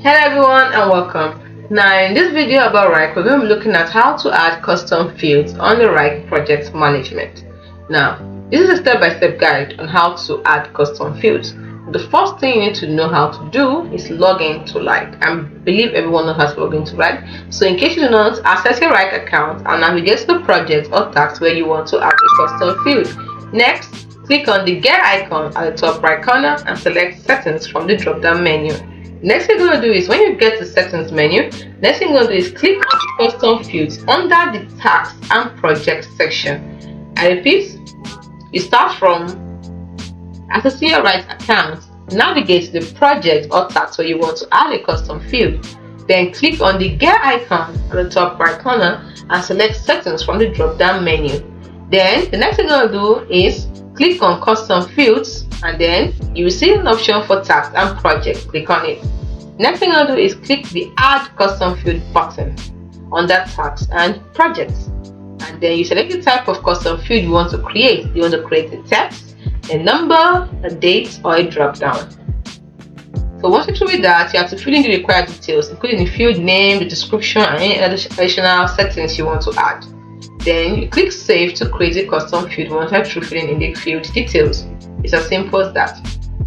Hello everyone and welcome. Now in this video about Wrike, we're going to be looking at how to add custom fields on the Wrike project management. Now this is a step-by-step guide on how to add custom fields. The first thing you need to know how to do is log in to Wrike. I believe everyone knows how to log in to Wrike. So in case you do not, access your Wrike account and navigate to the project or task where you want to add a custom field. Next, click on the gear icon at the top right corner and select settings from the drop-down menu. Next thing you're going to do is when you get to settings menu, next thing you're going to do is click on custom fields under the task and project section. I repeat, you start from accessing your Wrike account, navigate to the project or task where you want to add a custom field, then click on the gear icon at the top right corner and select settings from the drop down menu. Then the next thing you're going to do is click on custom fields and then you will see an option for task and project. Click on it. Next thing you're going to do is click the add custom field button on that task and project, and then you select the type of custom field you want to create. You want to create a text, a number, a date, or a drop down. So once you're through with that, you have to fill in the required details, including the field name, the description, and any additional settings you want to add. Then you click save to create a custom field once you're through filling in the field details. It's as simple as that.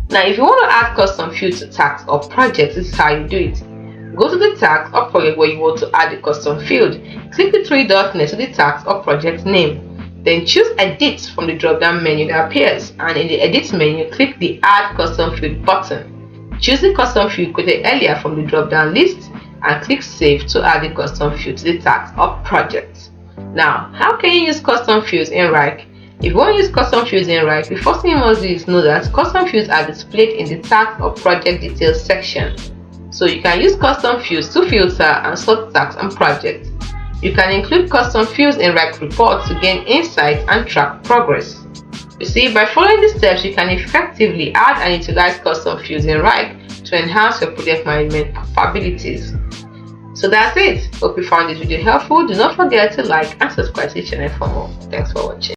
Now if you want to add custom fields to task or project, this is how you do it. Go to the task or project where you want to add a custom field. Click the three dots next to the task or project name. Then choose edit from the drop down menu that appears, and in the edit menu click the add custom field button. Choose the custom field created earlier from the drop down list and click save to add the custom field to the task or project. Now how can you use custom fields in Wrike? If you want to use custom fields in Wrike, the first thing you must do is know that custom fields are displayed in the task or project details section. So you can use custom fields to filter and sort tasks and projects. You can include custom fields in Wrike reports to gain insight and track progress. You see, by following these steps, you can effectively add and utilize custom fields in Wrike to enhance your project management capabilities. So that's it. Hope you found this video helpful. Do not forget to like and subscribe to the channel for more. Thanks for watching.